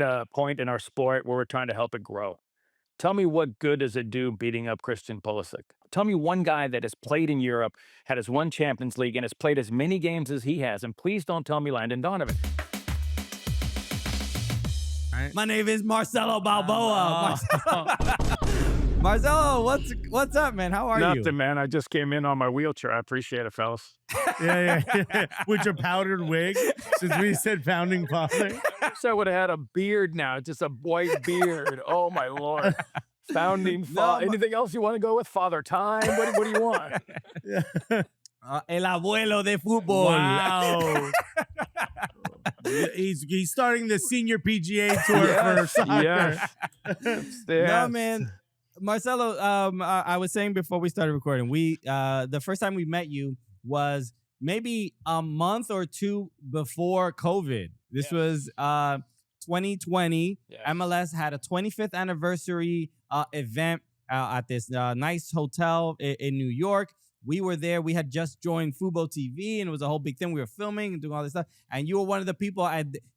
at a point in our sport where we're trying to help it grow. Tell me what good does it do beating up Christian Pulisic? Tell me one guy that has played in Europe, had his won Champions League, and has played as many games as he has. And please don't tell me Landon Donovan. Right. My name is Marcelo Balboa. Oh. Marcelo, what's up, man? How are Nothing, you? man. I just came in on my wheelchair. I appreciate it, fellas. Yeah. With your powdered wig, since we said founding father. So I would have had a beard now, just a white beard. Oh my Lord. Founding father. Anything else you want to go with? Father Time? What do you want? El abuelo de fútbol. Wow. He's starting the senior PGA tour for soccer. Yes. No, man. Marcelo, I was saying before we started recording, the first time we met you was maybe a month or two before COVID. This was 2020. Yes. MLS had a 25th anniversary event at this nice hotel in New York. We were there. We had just joined Fubo TV, and it was a whole big thing. We were filming and doing all this stuff. And you were one of the people.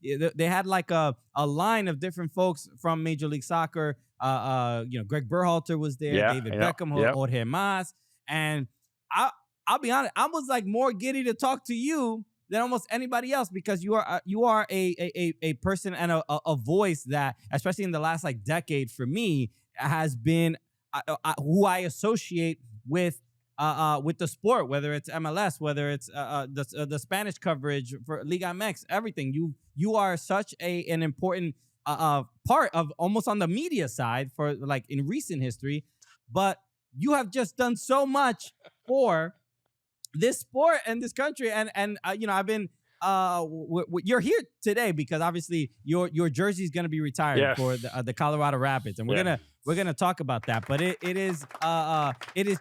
They had like a line of different folks from Major League Soccer. Greg Berhalter was there. David Beckham, Jorge Mas. And I'll be honest, I was like more giddy to talk to you than almost anybody else, because you are a person and a voice that, especially in the last like decade for me, has been who I associate with the sport, whether it's MLS, whether it's the Spanish coverage for Liga MX, everything. You are such an important part of almost on the media side for like in recent history, but you have just done so much for this sport and this country, and I've been you're here today because obviously your jersey is going to be retired for the Colorado Rapids, and we're gonna talk about that. But it is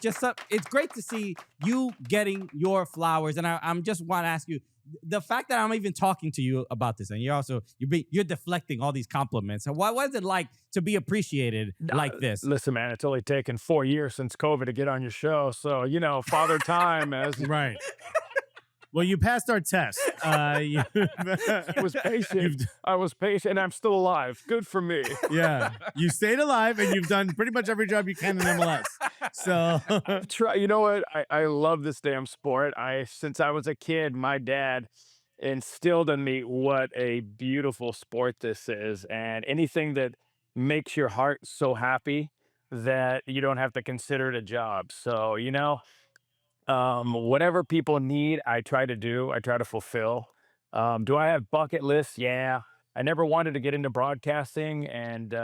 just it's great to see you getting your flowers, and I'm just want to ask you, the fact that I'm even talking to you about this, and you're deflecting all these compliments. And what was it like to be appreciated like this? Listen, man, it's only taken 4 years since COVID to get on your show, so Father Time as right. Well, you passed our test. I was patient. I was patient, and I'm still alive. Good for me. Yeah, you stayed alive, and you've done pretty much every job you can in MLS. So, you know what? I love this damn sport. Since I was a kid, my dad instilled in me what a beautiful sport this is, and anything that makes your heart so happy that you don't have to consider it a job. So, whatever people need, I try to do. I try to fulfill. Do I have bucket lists? Yeah. I never wanted to get into broadcasting, and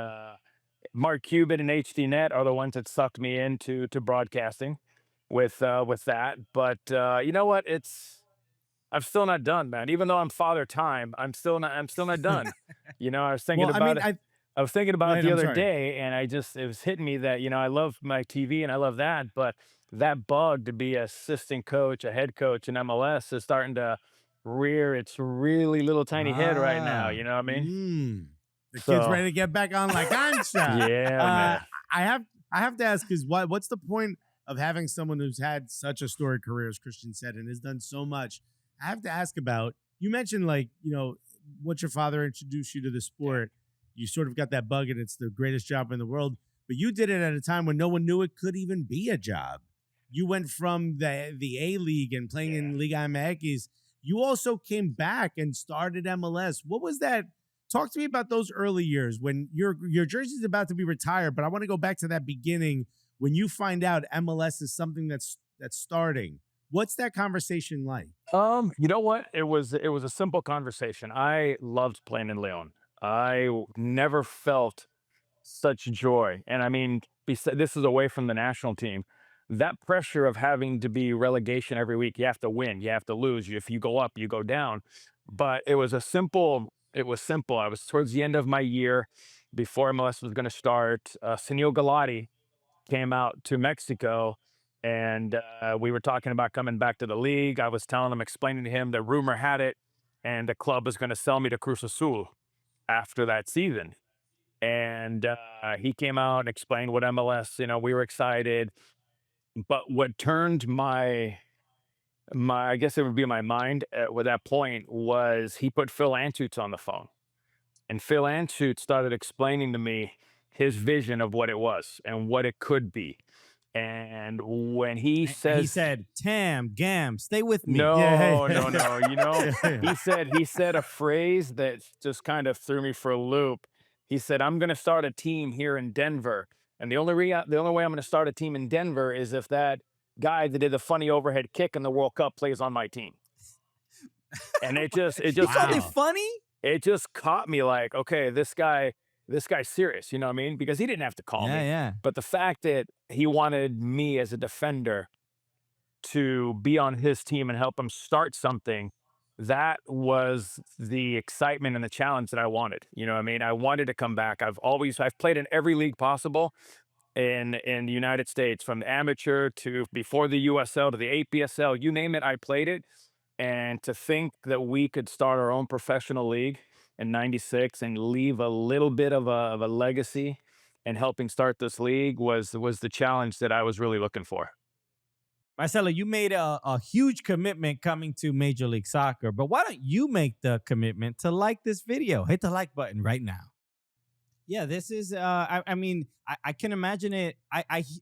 Mark Cuban and HDNet are the ones that sucked me into broadcasting with that. But you know what? I'm still not done, man. Even though I'm Father Time, I'm still not done. I was thinking about it. I was thinking about it the other day, and it was hitting me that, I love my TV and I love that, but that bug to be assistant coach, a head coach in MLS is starting to rear its really little tiny head right now. You know what I mean? The kid's ready to get back on like Ancha. Yeah, man. I have to ask, because what's the point of having someone who's had such a storied career, as Christian said, and has done so much? I have to ask about, you mentioned what your father introduced you to the sport. You sort of got that bug, and it's the greatest job in the world. But you did it at a time when no one knew it could even be a job. You went from the A League and playing in Liga MX. You also came back and started MLS. What was that? Talk to me about those early years when your jersey's about to be retired. But I want to go back to that beginning when you find out MLS is something that's starting. What's that conversation like? You know what? It was a simple conversation. I loved playing in Leon. I never felt such joy. And I mean, this is away from the national team. That pressure of having to be relegation every week, you have to win, you have to lose. If you go up, you go down. But it was simple. I was towards the end of my year before MLS was going to start. Senor Galati came out to Mexico, and we were talking about coming back to the league. I was explaining to him that rumor had it, and the club was going to sell me to Cruz Azul after that season. And he came out and explained what MLS, we were excited. But what turned my I guess it would be my mind at that point was he put Phil Antutes on the phone. And Phil Anschutz started explaining to me his vision of what it was and what it could be. And when he And he says, said, "Tam, Gam, stay with me." Yeah. no, no, no, Yeah. he said a phrase that just kind of threw me for a loop. He said, "I'm going to start a team here in Denver, and the only way I'm going to start a team in Denver is if that guy that did the funny overhead kick in the World Cup plays on my team." And it He just called it Wow. funny. it just caught me like, okay, this guy's serious, you know what I mean? Because he didn't have to call Yeah, me, yeah. but the fact that he wanted me as a defender to be on his team and help him start something, that was the excitement and the challenge that I wanted. You know what I mean? I wanted to come back. I've played in every league possible in the United States, from the amateur to before the USL to the APSL, you name it, I played it. And to think that we could start our own professional league in '96 and leave a little bit of a legacy and helping start this league was the challenge that I was really looking for. Marcelo, you made a huge commitment coming to Major League Soccer, but why don't you make the commitment to like this video? Hit the like button right now. Yeah, this is. I mean, I can imagine it.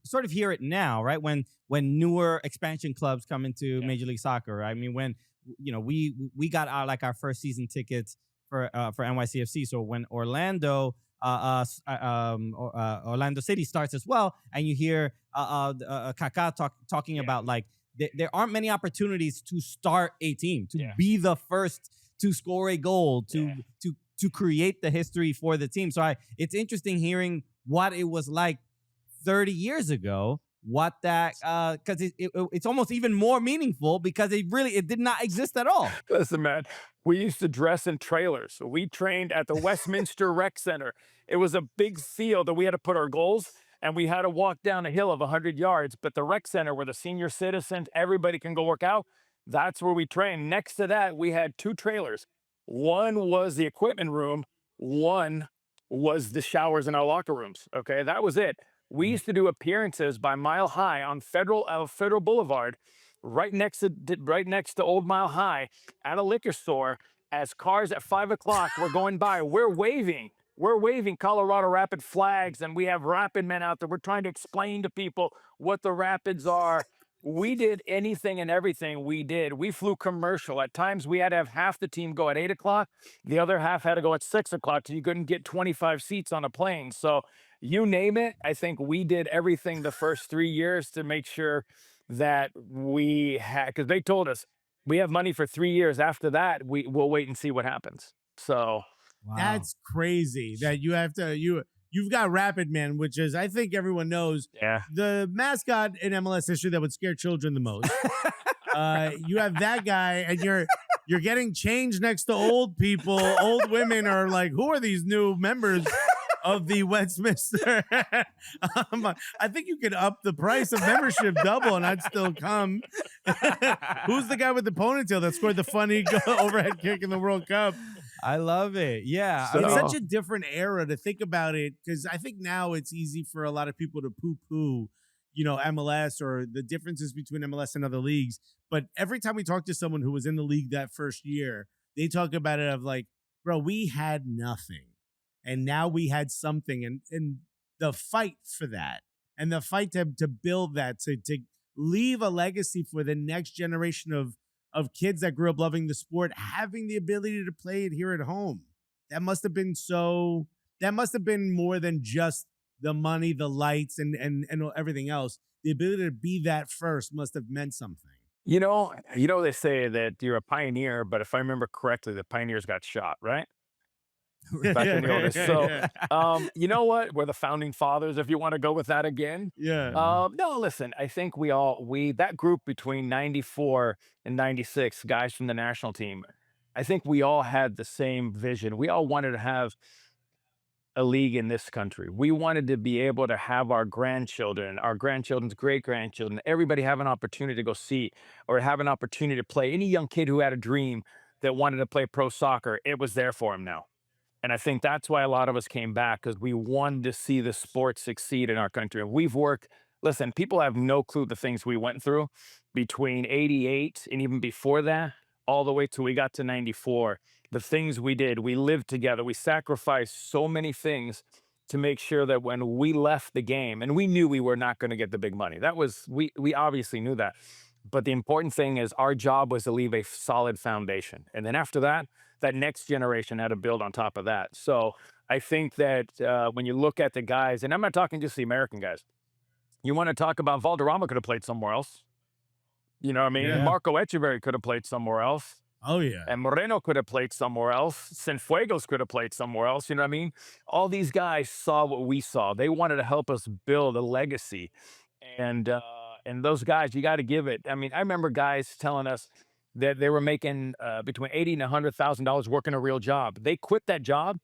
Sort of hear it now, right? When newer expansion clubs come into Yeah. Major League Soccer. I mean, when we got our first season tickets for NYCFC. So when Orlando City starts as well, and you hear Kaká talking Yeah. about like there aren't many opportunities to start a team, to Yeah. be the first to score a goal, Yeah. to create the history for the team. So it's interesting hearing what it was like 30 years ago. What that because it's almost even more meaningful because it did not exist at all. Listen, man, we used to dress in trailers. We trained at the Westminster Rec Center. It was a big field that we had to put our goals, and we had to walk down a hill of 100 yards. But the rec center, where the senior citizens, everybody can go work out, that's where we trained. Next to that, we had two trailers. One was the equipment room, one was the showers in our locker rooms. Okay, that was it. We used to do appearances by Mile High on Federal Boulevard, right next to Old Mile High, at a liquor store. As cars at 5 o'clock were going by, we're waving Colorado Rapid flags, and we have Rapid men out there. We're trying to explain to people what the Rapids are. We did anything and everything we did. We flew commercial. At times, we had to have half the team go at 8 o'clock. The other half had to go at 6 o'clock, so you couldn't get 25 seats on a plane. So you name it, I think we did everything the first 3 years to make sure that we had, because they told us we have money for 3 years. After that, we'll wait and see what happens. So Wow. That's crazy that you have to you've got Rapid Man, which is, I think everyone knows, yeah, the mascot in MLS history that would scare children the most. You have that guy, and you're getting changed next to old people. Old women are like, who are these new members of the Westminster? I think you could up the price of membership double, and I'd still come. Who's the guy with the ponytail that scored the funny overhead kick in the World Cup? I love it. Yeah. So- It's Oh. such a different era to think about it, because I think now it's easy for a lot of people to poo-poo, MLS or the differences between MLS and other leagues. But every time we talk to someone who was in the league that first year, they talk about it of like, bro, we had nothing, and now we had something, and the fight for that, and the fight to build that, to leave a legacy for the next generation of kids that grew up loving the sport, having the ability to play it here at home. That must have been more than just the money, the lights, and everything else. The ability to be that first must have meant something. they say that you're a pioneer, but if I remember correctly, the pioneers got shot, right? Back in the old days. So, you know what? We're the founding fathers, if you want to go with that again. Yeah. No, listen, I think that group between 94 and 96, guys from the national team, I think we all had the same vision. We all wanted to have a league in this country. We wanted to be able to have our grandchildren, our grandchildren's great grandchildren, everybody have an opportunity to go see or have an opportunity to play. Any young kid who had a dream that wanted to play pro soccer, it was there for him now. And I think that's why a lot of us came back, because we wanted to see the sport succeed in our country. And listen, people have no clue the things we went through between '88 and even before that. all the way till we got to 94. The things we did, we lived together, we sacrificed so many things to make sure that when we left the game, and we knew we were not going to get the big money. That was we obviously knew that. But the important thing is our job was to leave a solid foundation. And then after that, that next generation had to build on top of that. So I think that when you look at the guys, and I'm not talking just the American guys, you want to talk about Valderrama could have played somewhere else. You know what I mean? Yeah. Marco Echeverri could have played somewhere else. Oh yeah. And Moreno could have played somewhere else. Cienfuegos could have played somewhere else. You know what I mean? All these guys saw what we saw. They wanted to help us build a legacy. And those guys, you got to give it. I mean, I remember guys telling us that they were making between $80,000 and $100,000 working a real job. They quit that job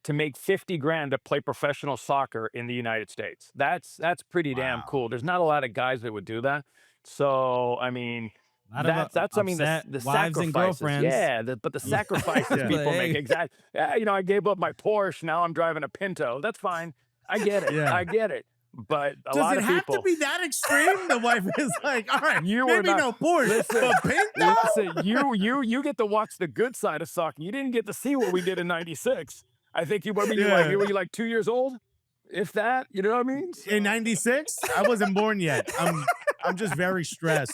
to make 50 grand to play professional soccer in the United States. That's pretty damn Wow. cool. There's not a lot of guys that would do that. So, I mean, A lot of, that's I mean, the upset wives and sacrifices. girlfriends. Yeah, but the sacrifices Yeah. people Hey. make, exactly. Yeah, you know, I gave up my Porsche. Now I'm driving a Pinto. That's fine. I get it. Yeah. I get it. But a Does lot it of have people. to be that extreme? The wife is like, all right, You were maybe not- no Porsche, Listen, but Pinto. Listen, you get to watch the good side of soccer. You didn't get to see what we did in '96. I think you were Yeah. you were like 2 years old, if that. You know what I mean? In '96, I wasn't born yet. I'm just very stressed.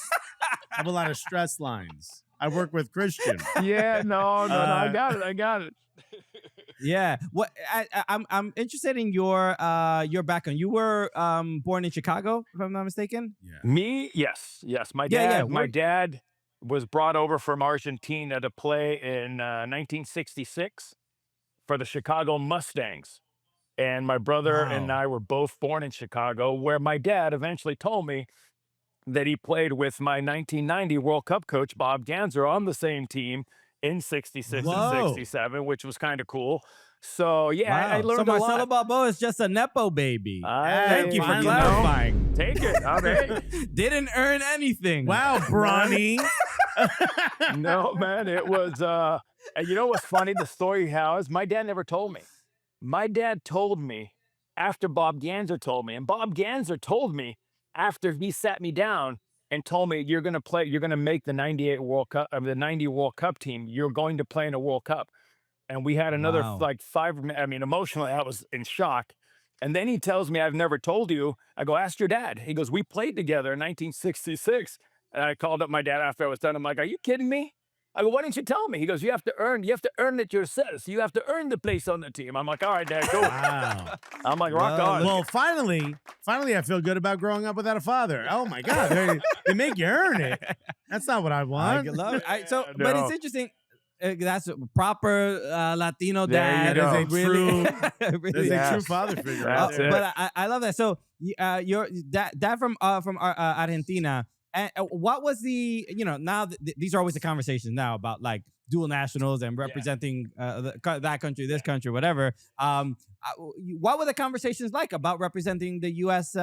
I have a lot of stress lines. I work with Christian. Yeah, no, I got it. I got it. Yeah. What I'm interested in your background. You were born in Chicago, if I'm not mistaken. Yeah. Me, yes. My Yeah, dad, yeah, my we're- dad was brought over from Argentina to play in 1966 for the Chicago Mustangs. And my brother and Wow. I were both born in Chicago, where my dad eventually told me that he played with my 1990 World Cup coach, Bob Ganser, on the same team in 66 Whoa. and 67, which was kind of cool. So, yeah, I Wow. learned So a Marcelo lot. Balboa is just a nepo baby. Thank you for finally, clarifying. Take it. All right. Didn't earn anything. Wow, Bronny. No, man, it was and you know what's funny? The story how is my dad never told me. My dad told me after Bob Ganser told me, and Bob Ganser told me after he sat me down and told me you're gonna make the 98 World Cup the 90 World Cup team. You're going to play in a World Cup. And we had another Wow. like 5 I mean, emotionally, I was in shock. And then he tells me, I've never told you. I go, ask your dad. He goes, we played together in 1966. And I called up my dad after I was done. I'm like, are you kidding me? I go, why didn't you tell me? He goes, you have to earn it yourself. You have to earn the place on the team. I'm like, all right, Dad, cool. Wow. I'm like, rock Well, on. Well, finally, I feel good about growing up without a father. Oh my God, they make you earn it. That's not what I I want. love it. So, Yeah, but no. it's interesting. That's a proper Latino There you dad. go. Is a really, That's really a true Yes. father figure. That's Right there. it. But I love that. So your dad from Argentina. And what was the now these are always the conversations now about like dual nationals and representing that country, this country, whatever. What were the conversations like about representing the U.S.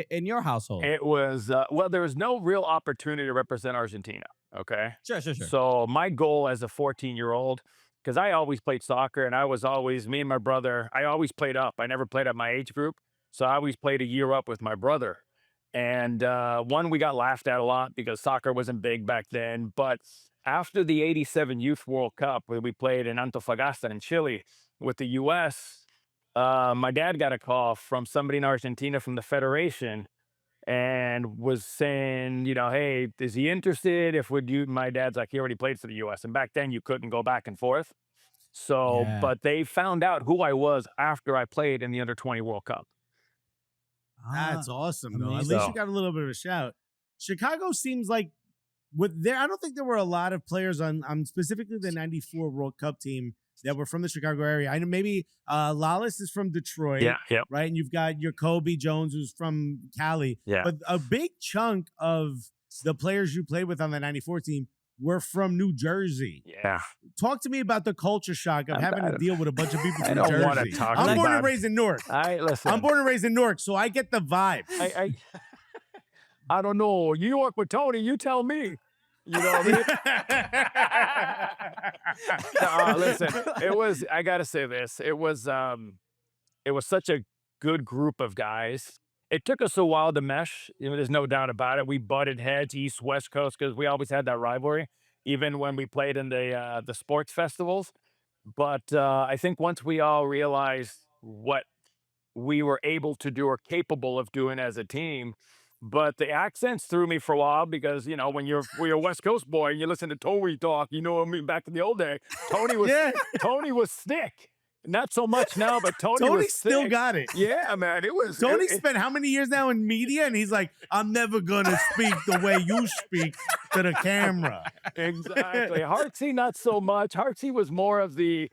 In your household? It was, well, there was no real opportunity to represent Argentina. Okay. Sure. So my goal as a 14-year-old, because I always played soccer and I was always, me and my brother, I always played up. I never played at my age group. So I always played a year up with my brother. And we got laughed at a lot because soccer wasn't big back then. But after the 87 Youth World Cup, where we played in Antofagasta in Chile with the U.S., my dad got a call from somebody in Argentina from the Federation and was saying, hey, is he interested? My dad's like, he already played for the U.S. And back then you couldn't go back and forth. So, Yeah. but they found out who I was after I played in the Under-20 World Cup. That's awesome, though. At amazing. least you got a little bit of a shout. Chicago seems like I don't think there were a lot of players on specifically the '94 World Cup team that were from the Chicago area. I know maybe Lawless is from Detroit, Yeah. right? And you've got your Kobe Jones, who's from Cali. Yeah. But a big chunk of the players you played with on the '94 team were from New Jersey. Yeah. Talk to me about the culture shock of having to deal with a bunch of people I from don't Jersey. wanna talk I'm born about and raised in Newark. Listen. I'm born and raised in Newark, so I get the vibe. I don't know. New York with Tony, you tell me. You know what I mean? Listen, I gotta say this. It was such a good group of guys. It took us a while to mesh. There's no doubt about it. We butted heads, East, West Coast, because we always had that rivalry. even when we played in the sports festivals. But I think once we all realized what we were able to do or capable of doing as a team. But the accents threw me for a while because when you're a West Coast boy and you listen to Tony talk, what I mean, back in the old day, Tony was Yeah, Tony was thick. Not so much now, but Tony Tony was still thick. got it. Yeah, man, it was Tony it- spent how many years now in media, and he's like, I'm never gonna speak the way you speak to the camera. exactly. Hartsey, not so much. Hartsey was more of the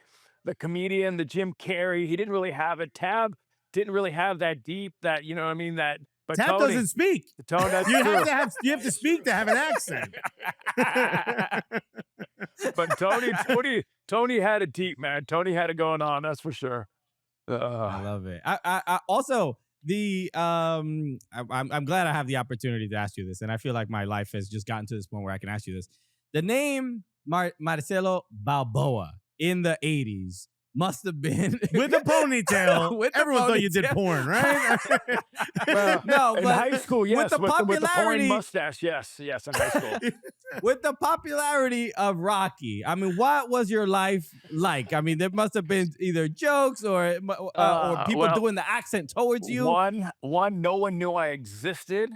comedian, the Jim Carrey. He didn't really have it. Tab didn't really have that deep, that you know what I mean, that. But Tap Tony, doesn't speak. Tony, that's You true. have to speak to have an accent. But Tony had it deep, man. Tony had it going on. That's for sure. I love it. I also I'm glad I have the opportunity to ask you this, and I feel like my life has just gotten to this point where I can ask you this. The name Marcelo Balboa in the 80s must have been With a ponytail. With the Everyone thought you did ponytail. porn, right? Well, no, in but high school, yes, with the with the popularity, porn mustache, yes, in high school. with the popularity of Rocky, I mean, what was your life like? I mean, there must have been either jokes or people well, doing the accent towards you. One, no one knew I existed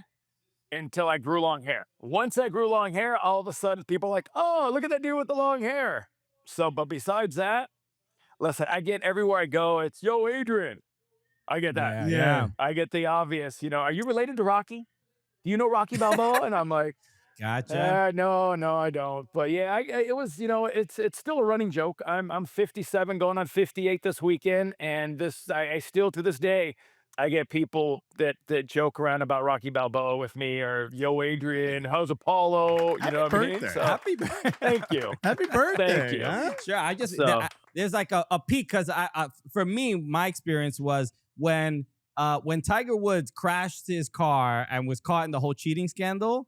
until I grew long hair. Once I grew long hair, all of a sudden people are like, oh, look at that dude with the long hair. So, but besides that, listen, I get everywhere I go, it's yo, Adrian. I get that. Yeah. I get the obvious, are you related to Rocky? Do you know Rocky Balboa? And I'm like, Gotcha. no, I don't. But yeah, it was, it's still a running joke. I'm 57, going on 58 this weekend, and I still to this day, I get people that joke around about Rocky Balboa with me, or yo, Adrian, how's Apollo? You Happy know what I mean? birthday. So, Happy birthday. thank you. Happy birthday. Thank you. Huh? Sure. I just So- there's like a peak because for me, my experience was when Tiger Woods crashed his car and was caught in the whole cheating scandal.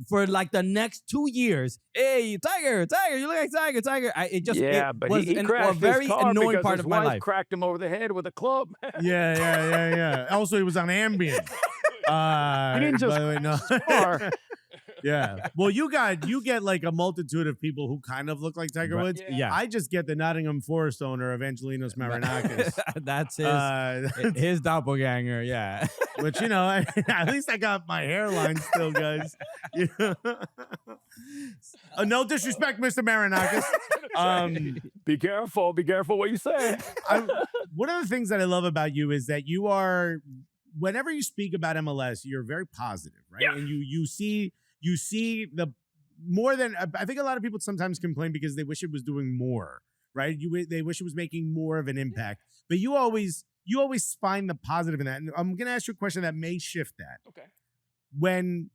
For like the next 2 years, hey, Tiger, you look like Tiger. But was he a crashed very his car annoying because part his of my wife life. cracked him over the head with a club. Yeah. Also, he was on Ambien. He didn't just by the way, no. car. Yeah. Well, you get like a multitude of people who kind of look like Tiger Right. Woods. Yeah. I just get the Nottingham Forest owner of Angelinos Marinakis. That's Uh, his doppelganger. Yeah. which, at least I got my hairline still, guys. No disrespect, Mr. Marinakis. Be careful what you say. One of the things that I love about you is that you are, whenever you speak about MLS, you're very positive, right? Yeah. And you see the more than, I think a lot of people sometimes complain because they wish it was doing more, right? They wish it was making more of an impact, but you always find the positive in that. And I'm going to ask you a question that may shift that. Okay. When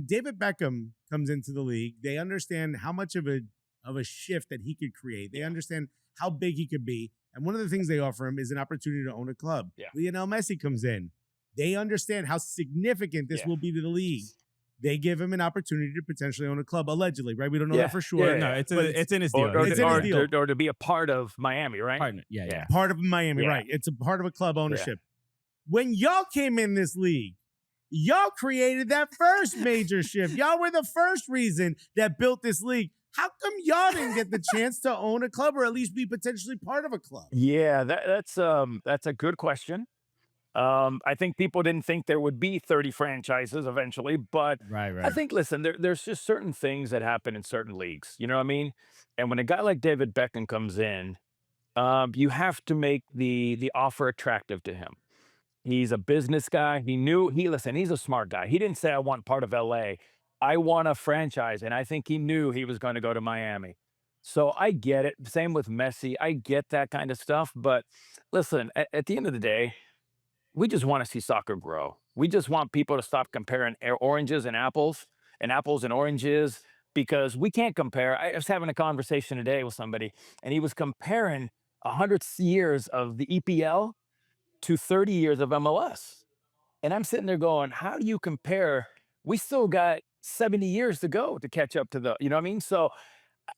David Beckham comes into the league, they understand how much of a shift that he could create. They understand how big he could be. And one of the things they offer him is an opportunity to own a club. Yeah. Lionel Messi comes in. They understand how significant this Yeah. will be to the league. They give him an opportunity to potentially own a club, allegedly, right? We don't know Yeah. that for sure. Yeah. No, But it's in his deal. Or, It's in his deal. or to be a part of Miami, right? Partner. Yeah. Part of Miami, Yeah. right? It's a part of a club ownership. When y'all came in this league, y'all created that first major shift. Y'all were the first reason that built this league. How come y'all didn't get the chance to own a club or at least be potentially part of a club? Yeah, that's a good question. I think people didn't think there would be 30 franchises eventually, but Right. I think, listen, there's just certain things that happen in certain leagues. You know what I mean? And when a guy like David Beckham comes in, you have to make the offer attractive to him. He's a business guy. He's a smart guy. He didn't say, I want part of LA. I want a franchise. And I think he knew he was going to go to Miami. So I get it. Same with Messi. I get that kind of stuff. But listen, at the end of the day, we just want to see soccer grow. We just want people to stop comparing oranges and apples and oranges, because we can't compare. I was having a conversation today with somebody, and he was comparing 100 years of the EPL to 30 years of MLS. And I'm sitting there going, how do you compare? We still got 70 years to go to catch up to you know what I mean? So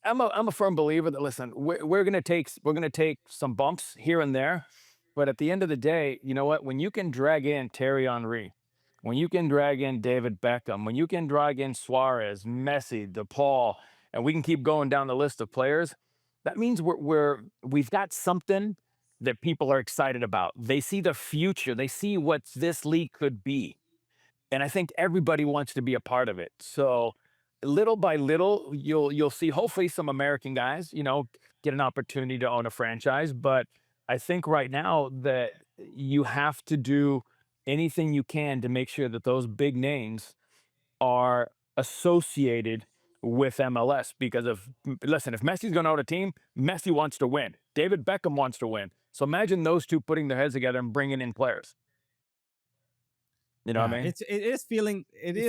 I'm a firm believer that, listen, we're gonna take some bumps here and there, but at the end of the day, you know what? When you can drag in Thierry Henry, when you can drag in David Beckham, when you can drag in Suarez, Messi, DePaul, and we can keep going down the list of players, that means we've got something that people are excited about. They see the future. They see what this league could be. And I think everybody wants to be a part of it. So little by little, you'll see hopefully some American guys, get an opportunity to own a franchise. But I think right now that you have to do anything you can to make sure that those big names are associated with MLS because listen, if Messi's going to own a team, Messi wants to win. David Beckham wants to win. So imagine those two putting their heads together and bringing in players. You know what I mean? It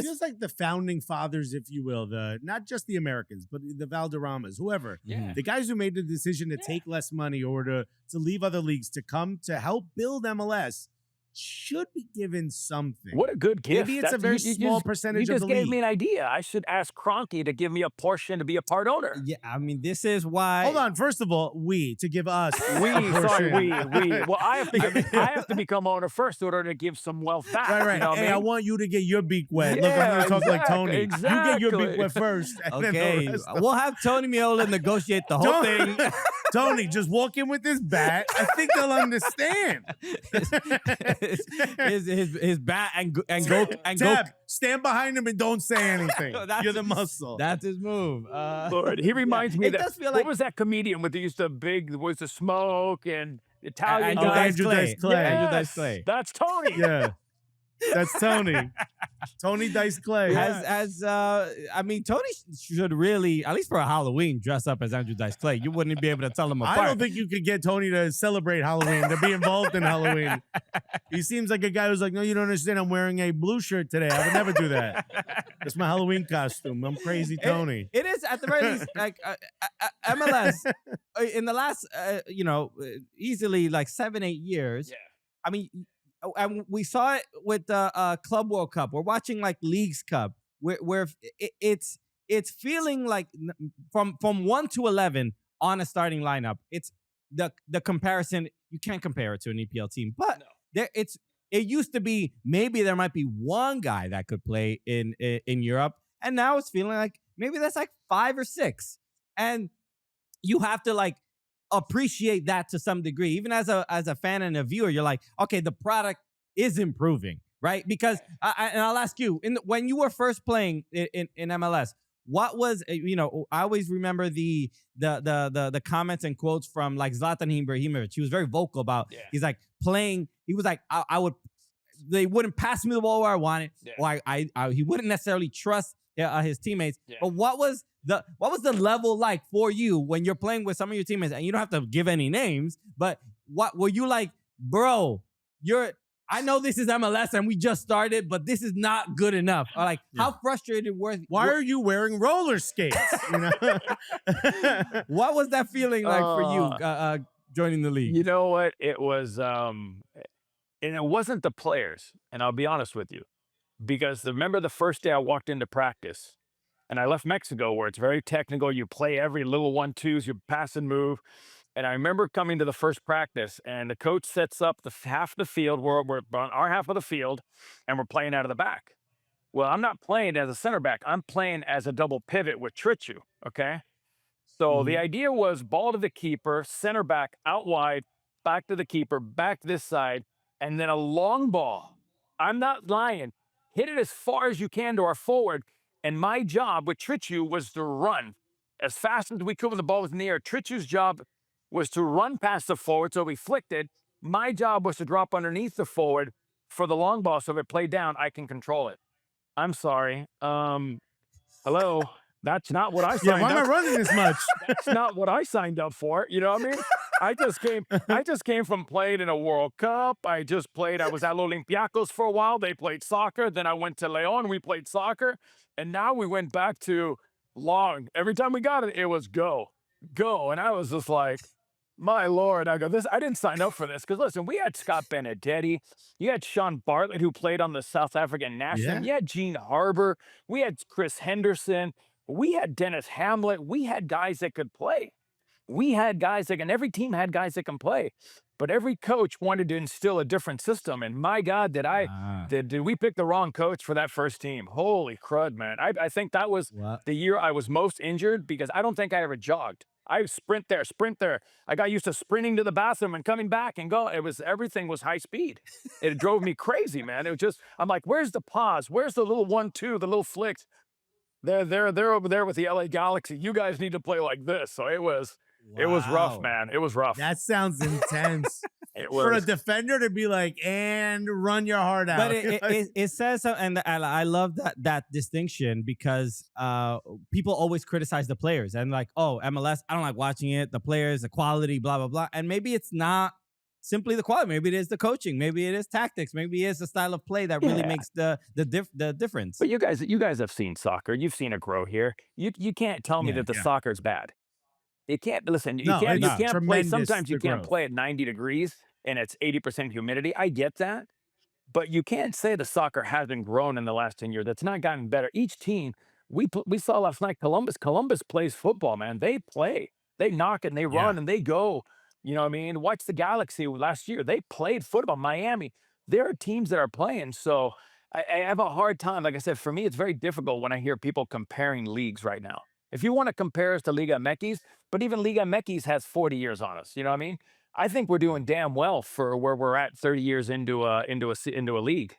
feels like the founding fathers, if you will, not just the Americans, but the Valderramas, whoever. Yeah. The guys who made the decision to take less money or to leave other leagues to come to help build MLS should be given something. What a good gift. Maybe it's a very small percentage of the league. You just gave me an idea. I should ask Kroenke to give me a portion to be a part owner. Yeah, I mean, this is why. Hold on. First of all, to give us. We. Well, I have to become owner first in order to give some wealth back. Right. You know Hey, I want you to get your beak wet. Yeah, Look, I'm going to talk like Tony. exactly. You get your beak wet first. And then the Okay, rest we'll have Tony Meola negotiate the whole thing. Tony, just walk in with this bat. I think they'll understand. his bat and go. Tab, stand behind him and don't say anything. You're the muscle. That's his move. Lord, he reminds me it that. does feel What like was that comedian with was the smoke and Italian Andrew guy? Dice Clay. Clay. Andrew Dice Yes, Clay. that's Tony. Yeah. That's Tony. Tony Dice Clay. I mean, Tony should really, at least for a Halloween, dress up as Andrew Dice Clay. You wouldn't be able to tell him apart. I don't think you could get Tony to celebrate Halloween, to be involved in Halloween. He seems like a guy who's like, no, you don't understand. I'm wearing a blue shirt today. I would never do that. That's my Halloween costume. I'm crazy Tony. It is, at the very least, like MLS in the last, easily like 7-8 years. Yeah. I mean, and we saw it with the Club World Cup. We're watching like Leagues Cup, where it's feeling like from 1 to 11 on a starting lineup. It's the comparison. You can't compare it to an EPL team, but it used to be maybe there might be one guy that could play in Europe, and now it's feeling like maybe that's like 5 or 6, and you have to like appreciate that to some degree. Even as a fan and a viewer, you're like, okay, the product is improving, right? Because and I'll ask you, when you were first playing in MLS, what was, I always remember the comments and quotes from like Zlatan Ibrahimovic. He was very vocal about, he's like playing, he was like, they wouldn't pass me the ball where I wanted, or he wouldn't necessarily trust his teammates. But what was the level like for you when you're playing with some of your teammates, and you don't have to give any names, but what were you like, bro? I know this is MLS and we just started, but this is not good enough. Or like, how frustrated were you? Why are you wearing roller skates? What was that feeling like for you joining the league? You know what? It was, and it wasn't the players. And I'll be honest with you, because remember the first day I walked into practice, and I left Mexico where it's very technical. You play every little 1-2s, you pass and move. And I remember coming to the first practice, and the coach sets up half of the field. We're on our half of the field, and we're playing out of the back. Well, I'm not playing as a center back. I'm playing as a double pivot with Trichu, okay? So the idea was ball to the keeper, center back, out wide, back to the keeper, back this side, and then a long ball. I'm not lying. Hit it as far as you can to our forward. And my job with Trichu was to run as fast as we could when the ball was in the air. Trichu's job was to run past the forward, so we flicked it. My job was to drop underneath the forward for the long ball, so if it played down, I can control it. I'm sorry. Hello? That's not what I signed up. Why am I running this much? That's not what I signed up for. You know what I mean? I just came from playing in a World Cup. I was at Olympiacos for a while. They played soccer. Then I went to Leon. We played soccer. And now we went back to long. Every time we got it, it was go. And I was just like, my Lord, I didn't sign up for this. Because listen, we had Scott Benedetti. You had Sean Bartlett, who played on the South African national. Yeah. You had Gene Harbour. We had Chris Henderson. We had Dennis Hamlet. We had guys that could play. we had guys that and every team had guys that can play, but every coach wanted to instill a different system. And my God, Ah, did we pick the wrong coach for that first team? Holy crud, man! I think that was what? the year I was most injured because I don't think I ever jogged. I sprint there, sprint there. I got used to sprinting to the bathroom and coming back and go. It was everything was high speed. It drove me crazy, man. It was just I'm like, where's the pause? Where's the little 1-2, the little flicks? They're over there with the LA Galaxy. You guys need to play like this. So it was rough, Wow. man. It was rough. That sounds intense. It For a was. defender to be like, and run your heart But out. it says something, and I love that distinction because people always criticize the players and like, oh, MLS, I don't like watching it. The players, the quality, blah blah blah, and maybe it's not simply the quality. Maybe it is the coaching. Maybe it is tactics. Maybe it's the style of play that really Yeah. makes the difference. But you guys have seen soccer. You've seen it grow here. You can't tell me Yeah. that the Yeah. soccer's bad. It can't listen, you No, can't you it's No. can't play tremendous, sometimes the you can't growth. play at 90 degrees and it's 80% humidity. I get that. But you can't say the soccer hasn't grown in the last 10 years. That's not gotten better. Each team, we saw last night Columbus. Columbus plays football, man. They play. They knock and they Yeah. run and they go. You know what I mean? Watch the Galaxy last year. They played football. Miami. There are teams that are playing. So I have a hard time. Like I said, for me, it's very difficult when I hear people comparing leagues right now. If you want to compare us to Liga MX, but even Liga MX has 40 years on us. You know what I mean? I think we're doing damn well for where we're at 30 years into a league.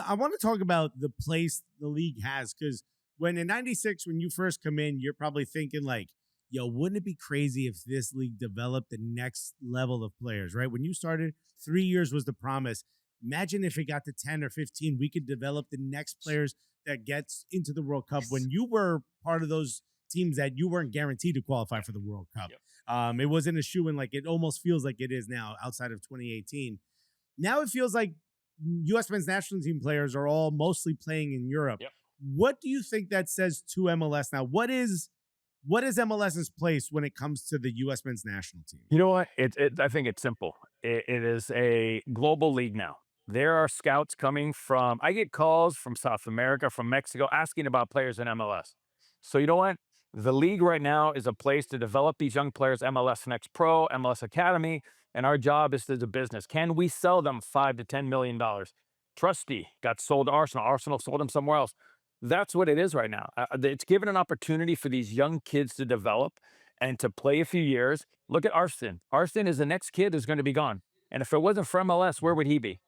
I want to talk about the place the league has because when in '96, when you first come in, you're probably thinking like, "Yo, wouldn't it be crazy if this league developed the next level of players?" Right? When you started, 3 years was the promise. Imagine if it got to 10 or 15, we could develop the next players that gets into the World Cup. When you were part of those teams that you weren't guaranteed to qualify for the World Cup, Yep. it wasn't a shoe in like it almost feels like it is now outside of 2018. Now it feels like U.S. men's national team players are all mostly playing in Europe. Yep. What do you think that says to MLS now? What is MLS's place when it comes to the U.S. men's national team? You know what? I think it's simple. It is a global league now. There are scouts coming from. I get calls from South America, from Mexico, asking about players in MLS. So you know what? The league right now is a place to develop these young players. MLS Next Pro, MLS Academy, and our job is to the business. Can we sell them $5 to $10 million? Trusty got sold to Arsenal. Arsenal sold him somewhere else. That's what it is right now. It's given an opportunity for these young kids to develop and to play a few years. Look at Arston. Arston is the next kid who's going to be gone. And if it wasn't for MLS, where would he be?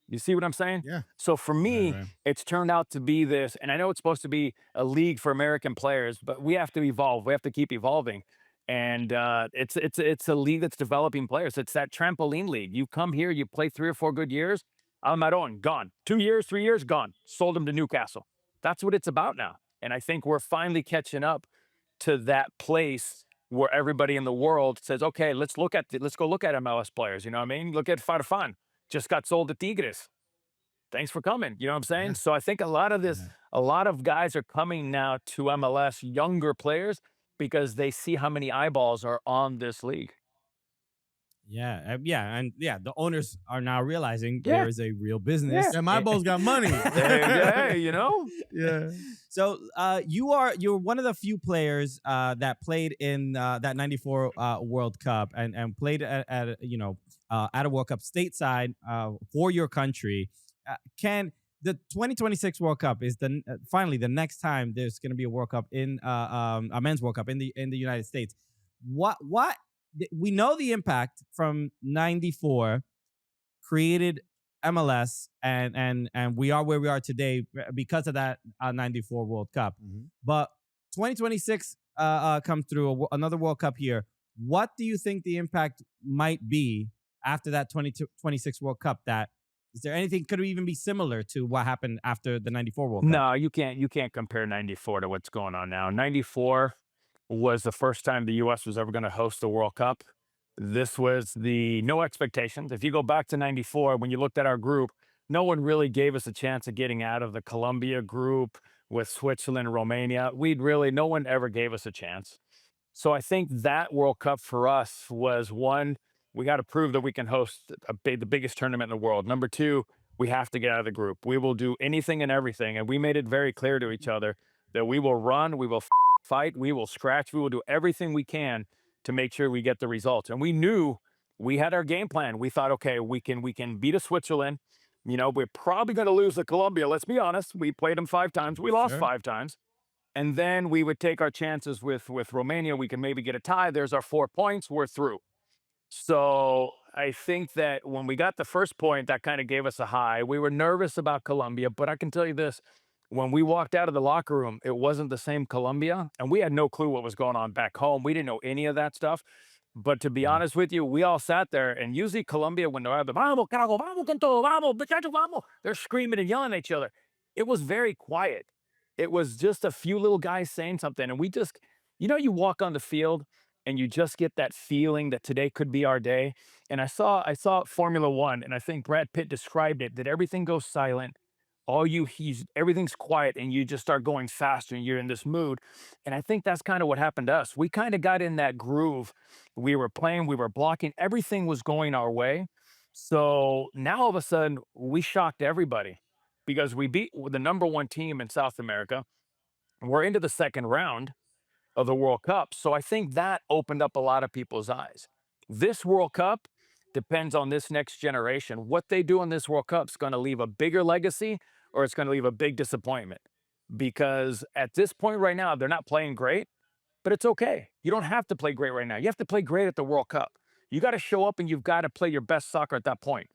You see what I'm saying? Yeah. So for Right, me, right. it's turned out to be this, and I know it's supposed to be a league for American players, but we have to evolve. We have to keep evolving. And it's a league that's developing players. It's that trampoline league. You come here, you play 3 or 4 good years. Almaron gone. 2 years, 3 years gone. Sold him to Newcastle. That's what it's about now. And I think we're finally catching up to that place where everybody in the world says, okay, let's go look at MLS players. You know what I mean? Look at Farfan, just got sold to Tigres. Thanks for coming. You know what I'm saying? Yeah. So I think Yeah. a lot of guys are coming now to MLS, younger players, because they see how many eyeballs are on this league. Yeah, the owners are now realizing Yeah. there is a real Yeah. business. Yeah, my ball's got money. Hey, you know? Yeah. So you're one of the few players that played in that '94 World Cup and played at a World Cup stateside for your country. Can the 2026 World Cup is finally the next time there's going to be a World Cup in a men's World Cup in the United States? What we know the impact from '94 created MLS and we are where we are today because of that '94 World Cup. Mhm. But 2026 comes through another World Cup here. What do you think the impact might be after that 2026 World Cup? That is there anything could even be similar to what happened after the '94 World Cup? No, you can't compare 94 to what's going on now. 94 was the first time the US was ever going to host the World Cup. This was the no expectations. If you go back to 94, when you looked at our group, no one really gave us a chance of getting out of the Colombia group with Switzerland, Romania. No one ever gave us a chance. So I think that World Cup for us was one, we got to prove that we can host the biggest tournament in the world. Number two, we have to get out of the group. We will do anything and everything. And we made it very clear to each other that we will run, we will fight, we will scratch, we will do everything we can to make sure we get the results. And we knew we had our game plan. We thought, okay, we can beat a Switzerland. We're probably going to lose to Colombia. Let's be honest. We played them 5 times. We lost Sure. 5 times. And then we would take our chances with Romania. We can maybe get a tie. There's our 4 points. We're through. So I think that when we got the first point, that kind of gave us a high. We were nervous about Colombia, but I can tell you this, when we walked out of the locker room, it wasn't the same Colombia, and we had no clue what was going on back home. We didn't know any of that stuff. But to be Yeah. honest with you, we all sat there, and usually Colombia, when they're out, vamos, carajo, vamos, con todo, vamos, muchacho, vamos, they're screaming and yelling at each other. It was very quiet. It was just a few little guys saying something, and we just, you walk on the field and you just get that feeling that today could be our day. And I saw Formula One, and I think Brad Pitt described it, that everything goes silent. Everything's quiet, and you just start going faster, and you're in this mood. And I think that's kind of what happened to us. We kind of got in that groove. We were playing, we were blocking, everything was going our way. So now all of a sudden, we shocked everybody because we beat the number one team in South America. We're into the second round of the World Cup. So I think that opened up a lot of people's eyes. This World Cup depends on this next generation. What they do in this World Cup is going to leave a bigger legacy or it's going to leave a big disappointment. Because at this point right now, they're not playing great, but it's okay. You don't have to play great right now. You have to play great at the World Cup. You got to show up and you've got to play your best soccer at that point.